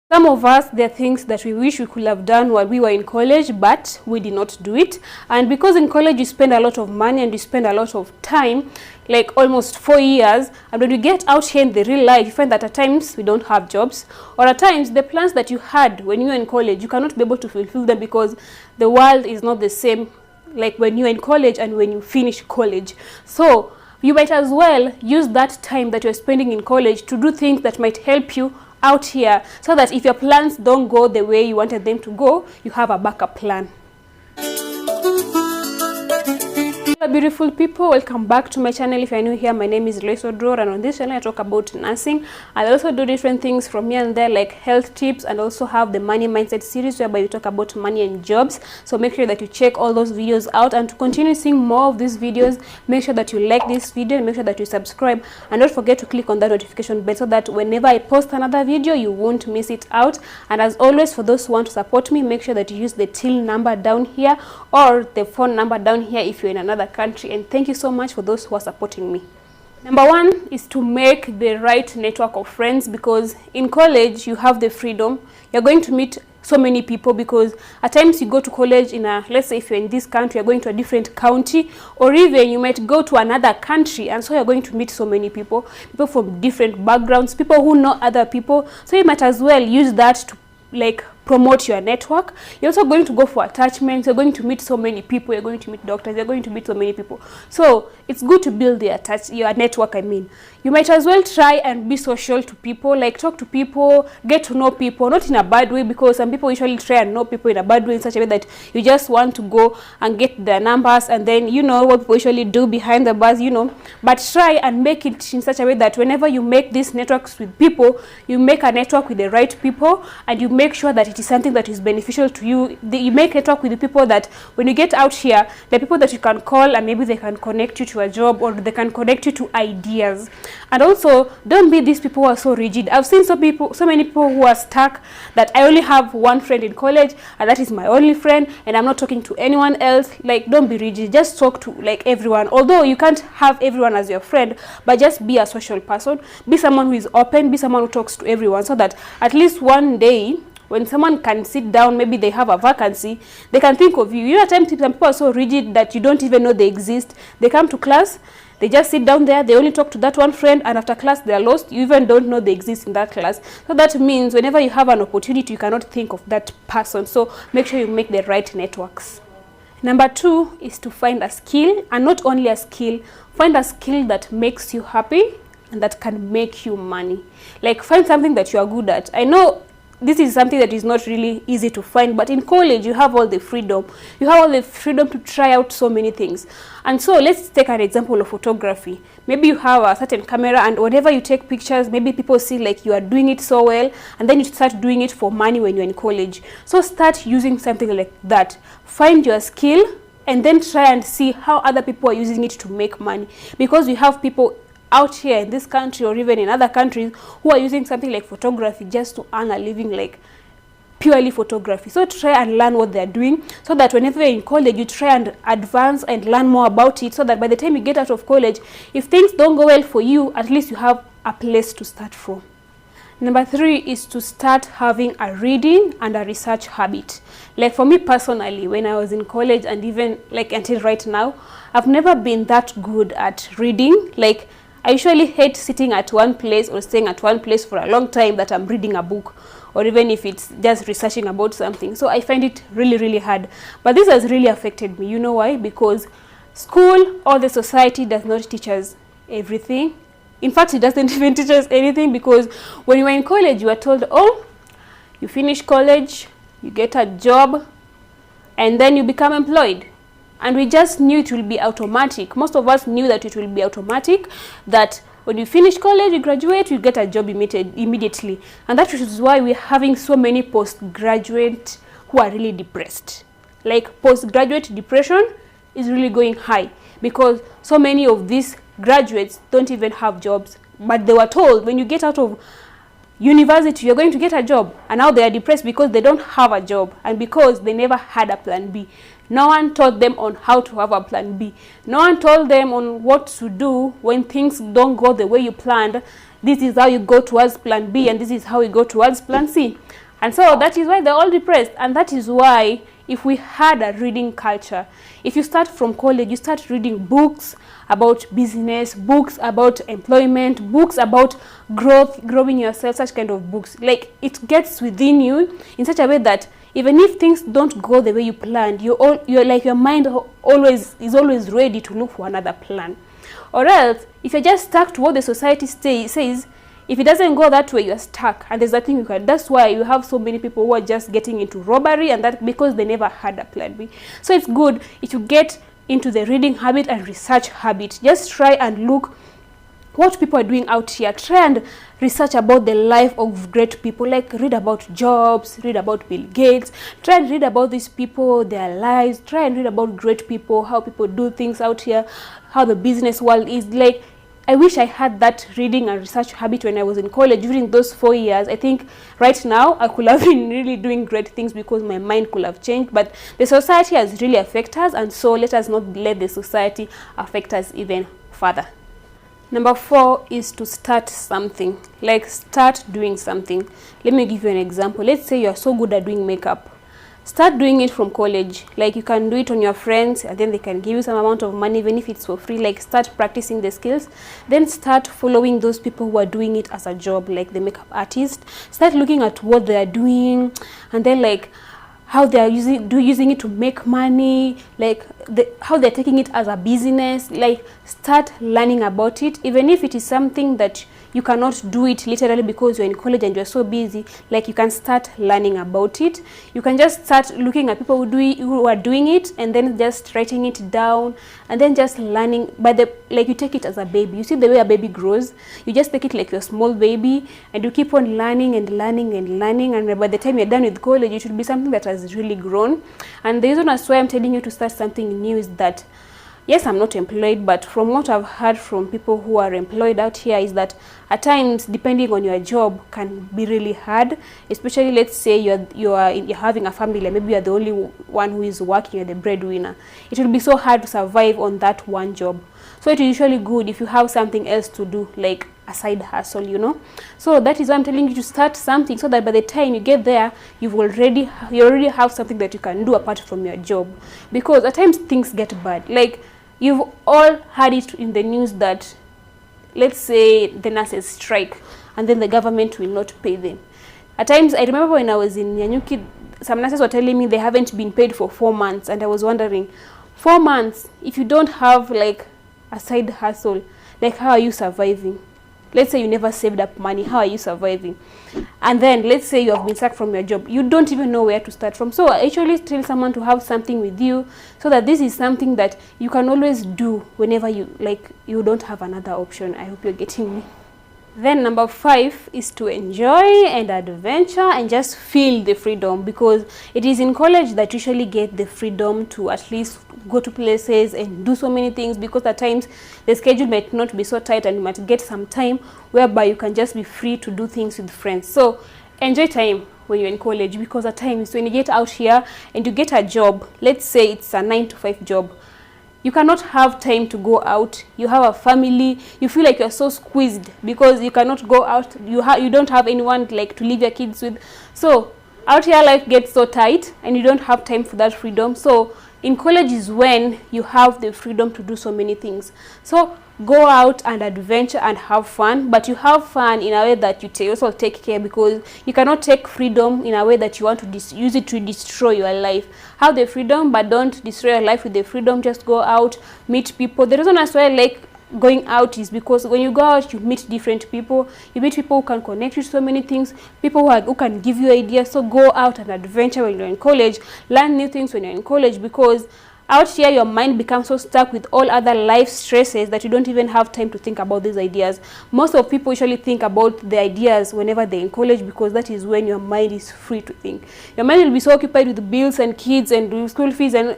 Some of us, there are things that we wish we could have done while we were in college, but we did not do it. And because in college you spend a lot of money and you spend a lot of time, like almost 4 years, and when you get out here in the real life, you find that at times we don't have jobs, or at times the plans that you had when you were in college, you cannot be able to fulfill them because the world is not the same like when you're in college and when you finish college. So you might as well use that time that you're spending in college to do things that might help you out here, so that if your plans don't go the way you wanted them to go, you have a backup plan. Hello beautiful people, welcome back to my channel. If you're new here, my name is Lesodro, and on this channel I talk about nursing. I also do different things from here and there, like health tips, and also have the money mindset series whereby we talk about money and jobs. So make sure that you check all those videos out, and to continue seeing more of these videos, make sure that you like this video and make sure that you subscribe, and don't forget to click on that notification bell so that whenever I post another video you won't miss it out. And as always, for those who want to support me, make sure that you use the till number down here or the phone number down here if you're in another country. And thank you so much for those who are supporting me. Number one is to make the right network of friends, because in college you have the freedom. You're going to meet so many people, because at times you go to college in a, let's say if you're in this country, you're going to a different county, or even you might go to another country, and so you're going to meet so many people from different backgrounds, people who know other people. So you might as well use that to like promote your network. You're also going to go for attachments. You're going to meet so many people. You're going to meet doctors. You're going to meet so many people. So it's good to build your network. I mean, you might as well try and be social to people, like talk to people, get to know people, not in a bad way, because some people usually try and know people in a bad way, in such a way that you just want to go and get their numbers, and then you know what people usually do behind the bars, you know. But try and make it in such a way that whenever you make these networks with people, you make a network with the right people, and you make sure that it is something that is beneficial to you. You make network with the people that when you get out here, the people that you can call, and maybe they can connect you to a job, or they can connect you to ideas. And also, don't be these people who are so rigid. I've seen so many people who are stuck that I only have one friend in college, and that is my only friend, and I'm not talking to anyone else. Like, don't be rigid. Just talk to like everyone. Although you can't have everyone as your friend, but just be a social person. Be someone who is open. Be someone who talks to everyone, so that at least one day, when someone can sit down, maybe they have a vacancy, they can think of you. You know, at times some people are so rigid that you don't even know they exist. They come to class, they just sit down there, they only talk to that one friend, and after class they are lost. You even don't know they exist in that class. So that means whenever you have an opportunity, you cannot think of that person. So make sure you make the right networks. Number two is to find a skill, and not only a skill, find a skill that makes you happy and that can make you money. Like, find something that you are good at. I know this is something that is not really easy to find, but in college you have all the freedom. You have all the freedom to try out so many things. And so let's take an example of photography. Maybe you have a certain camera, and whenever you take pictures, maybe people see like you are doing it so well, and then you start doing it for money when you're in college. So start using something like that. Find your skill, and then try and see how other people are using it to make money, because you have people out here in this country, or even in other countries, who are using something like photography just to earn a living, like purely photography. So try and learn what they're doing, so that whenever you're in college, you try and advance and learn more about it, so that by the time you get out of college, if things don't go well for you, at least you have a place to start from. Number three is to start having a reading and a research habit. Like for me personally, when I was in college, and even like until right now, I've never been that good at reading. Like, I usually hate sitting at one place or staying at one place for a long time that I'm reading a book, or even if it's just researching about something. So I find it really, really hard. But this has really affected me. You know why? Because school or the society does not teach us everything. In fact, it doesn't even teach us anything, because when you were in college, you were told, oh, you finish college, you get a job, and then you become employed. And we just knew it will be automatic. Most of us knew that it will be automatic, that when you finish college, you graduate, you get a job immediately. And that is why we're having so many postgraduates who are really depressed. Like, postgraduate depression is really going high, because so many of these graduates don't even have jobs. But they were told, when you get out of university, you're going to get a job, and now they are depressed because they don't have a job, and because they never had a plan B. No one taught them on how to have a plan B. No one told them on what to do when things don't go the way you planned. this is how you go towards plan B, and this is how you go towards plan C. And so that is why they're all depressed. And that is why if we had a reading culture, if you start from college, you start reading books about business, books about employment, books about growing yourself, such kind of books. Like, it gets within you in such a way that even if things don't go the way you planned, you're like, your mind is always ready to look for another plan. Or else, if you're just stuck to what the society says, if it doesn't go that way, you're stuck, and there's nothing you can. That's why you have so many people who are just getting into robbery, and that because they never had a plan B. So it's good if you get into the reading habit and research habit. Just try and look what people are doing out here. Try and research about the life of great people. Like, read about Jobs, read about Bill Gates. Try and read about these people, their lives. Try and read about great people, how people do things out here, how the business world is. Like, I wish I had that reading and research habit when I was in college during those 4 years. I think right now I could have been really doing great things because my mind could have changed. But the society has really affected us, and so let us not let the society affect us even further. Number 4 is to start something. Like, start doing something. Let me give you an example. Let's say you are so good at doing makeup. Start doing it from college. Like, you can do it on your friends, and then they can give you some amount of money, even if it's for free. Like, start practicing the skills. Then start following those people who are doing it as a job, like the makeup artist. Start looking at what they are doing, and then like how they are using it to make money, like how they're taking it as a business. Like, start learning about it, even if it is something that you cannot do it literally because you're in college and you're so busy. Like, you can start learning about it. You can just start looking at people who are doing it, and then just writing it down, and then just learning. Like, you take it as a baby. You see the way a baby grows, you just take it like your small baby, and you keep on learning and learning and learning, and by the time you're done with college, it should be something that has really grown. And the reason as why I'm telling you to start something new is that, yes, I'm not employed, but from what I've heard from people who are employed out here is that at times, depending on your job, can be really hard. Especially, let's say you're having a family, and maybe you're the only one who is working, you're the breadwinner. It will be so hard to survive on that one job. So it is usually good if you have something else to do, like a side hustle, you know. So that is why I'm telling you to start something, so that by the time you get there, you already have something that you can do apart from your job. Because at times things get bad. Like, you've all heard it in the news that, let's say, the nurses strike, and then the government will not pay them. At times, I remember when I was in Nyanyuki, some nurses were telling me they haven't been paid for 4 months, and I was wondering, 4 months, if you don't have like a side hustle, like, how are you surviving? Let's say you never saved up money, how are you surviving? And then let's say you have been sacked from your job, you don't even know where to start from. So I actually tell someone to have something with you, so that this is something that you can always do whenever you don't have another option. I hope you're getting me. Then number 5 is to enjoy and adventure and just feel the freedom, because it is in college that you usually get the freedom to at least go to places and do so many things, because at times the schedule might not be so tight, and you might get some time whereby you can just be free to do things with friends. So enjoy time when you're in college, because at times when you get out here and you get a job, let's say it's a 9-to-5 job, you cannot have time to go out. You have a family, you feel like you're so squeezed because you cannot go out. You don't have anyone like to leave your kids with. So out here life gets so tight, and you don't have time for that freedom. So in college is when you have the freedom to do so many things. So go out and adventure and have fun, but you have fun in a way that you also take care, because you cannot take freedom in a way that you want to use it to destroy your life. Have the freedom, but don't destroy your life with the freedom. Just go out, meet people. The reason as well I like going out is because when you go out, you meet different people. You meet people who can connect you to so many things, people who can give you ideas. So go out and adventure when you're in college. Learn new things when you're in college, because out here your mind becomes so stuck with all other life stresses that you don't even have time to think about these ideas. Most of people usually think about the ideas whenever they're in college, because that is when your mind is free to think. Your mind will be so occupied with bills and kids and school fees, and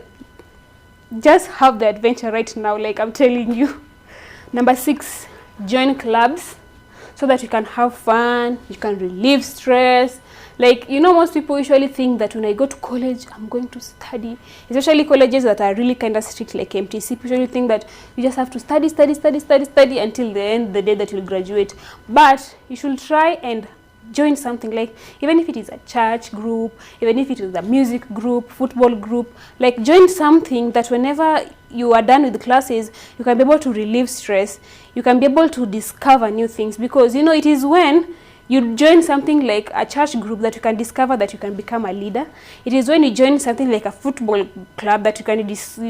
just have the adventure right now, like I'm telling you. Number 6, join clubs, so that you can have fun, you can relieve stress. Like, you know, most people usually think that when I go to college, I'm going to study. Especially colleges that are really kind of strict, like MTC. People usually think that you just have to study until the end, the day that you'll graduate. But you should try and join something, like even if it is a church group, even if it is a music group, football group, like join something that whenever you are done with the classes, you can be able to relieve stress, you can be able to discover new things, because you know, it is when you join something like a church group that you can discover that you can become a leader. It is when you join something like a football club that you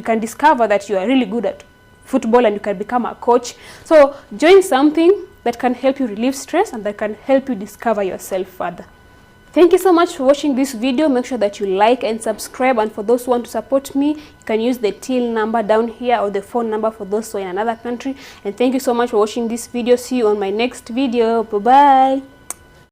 can discover that you are really good at football and you can become a coach. So join something that can help you relieve stress and that can help you discover yourself further. Thank you so much for watching this video. Make sure that you like and subscribe, and for those who want to support me, you can use the till number down here or the phone number for those who are in another country. And thank you so much for watching this video. See you on my next video. Bye bye.